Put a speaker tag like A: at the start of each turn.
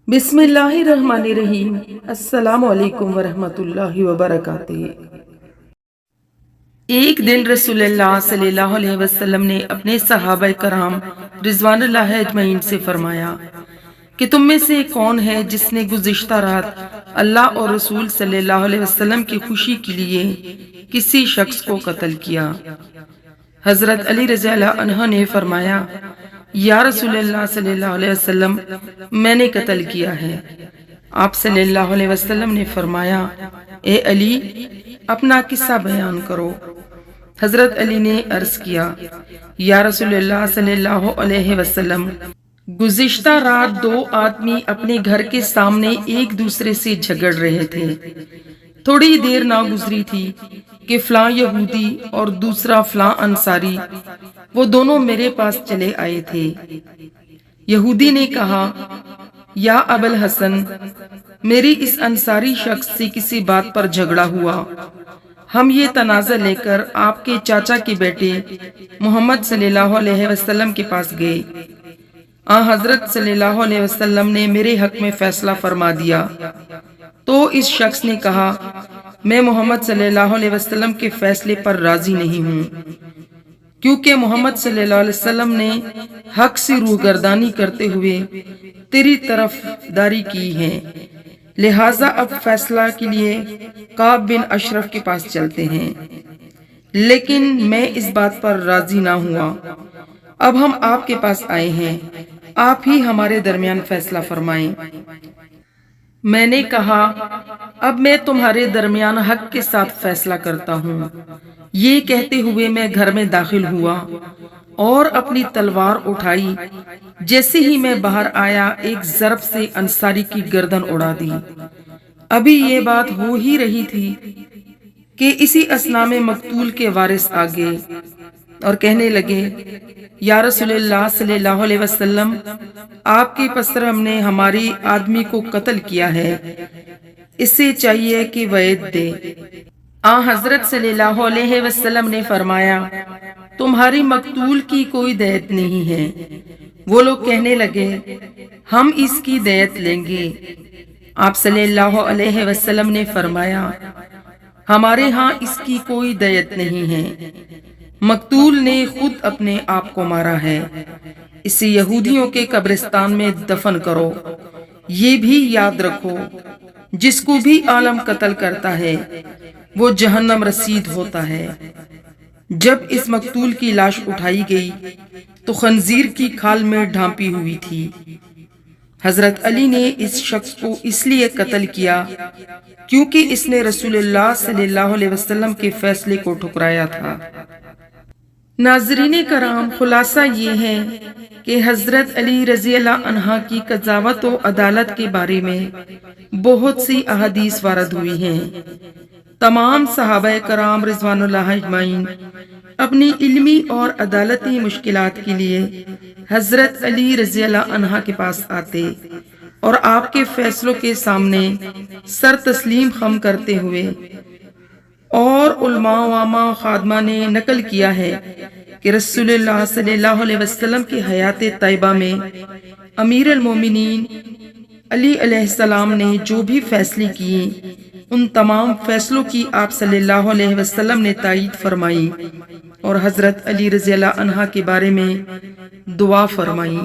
A: بسم اللہ الرحمن الرحیم۔ السلام علیکم ورحمۃ اللہ وبرکاتہ۔ ایک دن رسول اللہ صلی اللہ علیہ وسلم نے اپنے صحابہ کرام رضوان اللہ اجمعین سے فرمایا کہ تم میں سے کون ہے جس نے گزشتہ رات اللہ اور رسول صلی اللہ علیہ وسلم کی خوشی کے لیے کسی شخص کو قتل کیا؟ حضرت علی رضی اللہ عنہ نے فرمایا، یا رسول اللہ صلی اللہ علیہ وسلم، میں نے قتل کیا ہے۔ آپ صلی اللہ علیہ وسلم نے فرمایا، اے علی، اپنا قصہ بیان کرو۔ حضرت علی نے عرض کیا، یا رسول اللہ صلی اللہ علیہ وسلم، گزشتہ رات دو آدمی اپنے گھر کے سامنے ایک دوسرے سے جھگڑ رہے تھے۔ تھوڑی دیر نہ گزری تھی کہ فلاں یہودی اور دوسرا فلاں انصاری، وہ دونوں میرے پاس چلے آئے تھے۔ یہودی نے کہا، یا ابو الحسن، میری اس انصاری شخص سے کسی بات پر جھگڑا ہوا۔ ہم یہ تنازع لے کر آپ کے چاچا کے بیٹے محمد صلی اللہ علیہ وسلم کے پاس گئے۔ حضرت صلی اللہ علیہ وسلم نے میرے حق میں فیصلہ فرما دیا۔ تو اس شخص نے کہا، میں محمد صلی اللہ علیہ وسلم کے فیصلے پر راضی نہیں ہوں، کیونکہ محمد صلی اللہ علیہ وسلم نے حق سے روگردانی کرتے ہوئے تیری طرف داری کی ہے، لہٰذا اب فیصلہ کے لیے کعب بن اشرف کے پاس چلتے ہیں۔ لیکن میں اس بات پر راضی نہ ہوا۔ اب ہم آپ کے پاس آئے ہیں، آپ ہی ہمارے درمیان فیصلہ فرمائیں۔ میں نے کہا، اب میں تمہارے درمیان حق کے ساتھ فیصلہ کرتا ہوں۔ یہ کہتے ہوئے میں گھر میں داخل ہوا اور اپنی تلوار اٹھائی۔ جیسے ہی میں باہر آیا، ایک ضرب سے انصاری کی گردن اڑا دی۔ ابھی یہ بات ہو ہی رہی تھی کہ اسی اثناء میں مقتول کے وارث آ گئے اور کہنے لگے، یا رسول اللہ صلی اللہ علیہ وسلم، آپ کی پسر ہم نے ہماری آدمی کو قتل کیا ہے، اسے چاہیے کہ وعید دے۔ حضرت صلی اللہ علیہ وسلم نے فرمایا، تمہاری مقتول کی کوئی دیت نہیں ہے۔ وہ لوگ کہنے لگے، ہم اس کی دیت لیں گے۔ آپ صلی اللہ علیہ وسلم نے فرمایا، ہمارے ہاں اس کی کوئی دیت نہیں ہے، مقتول نے خود اپنے آپ کو مارا ہے، اسے یہودیوں کے قبرستان میں دفن کرو۔ یہ بھی یاد رکھو، جس کو بھی عالم قتل کرتا ہے وہ جہنم رسید ہوتا ہے۔ جب اس مقتول کی لاش اٹھائی گئی تو خنزیر کی کھال میں ڈھانپی ہوئی تھی۔ حضرت علی نے اس شخص کو اس لیے قتل کیا کیونکہ اس نے رسول اللہ صلی اللہ علیہ وسلم کے فیصلے کو ٹھکرایا تھا۔ ناظرین کرام، خلاصہ یہ ہے کہ حضرت علی رضی اللہ عنہ کی قضاوت و عدالت کے بارے میں بہت سی احادیث وارد ہوئی ہیں۔ تمام صحابہ کرام رضوان اللہ اجمعین اپنی علمی اور عدالتی مشکلات کے لیے حضرت علی رضی اللہ عنہ کے پاس آتے اور آپ کے فیصلوں کے سامنے سر تسلیم خم کرتے ہوئے۔ اور علماء وامہ خادمہ نے نقل کیا ہے کہ رسول اللہ صلی اللہ علیہ وسلم کی حیات طیبہ میں امیر المومنین علی علیہ السلام نے جو بھی فیصلے کیے، ان تمام فیصلوں کی آپ صلی اللہ علیہ وسلم نے تائید فرمائی اور حضرت علی رضی اللہ عنہ کے بارے میں دعا فرمائی۔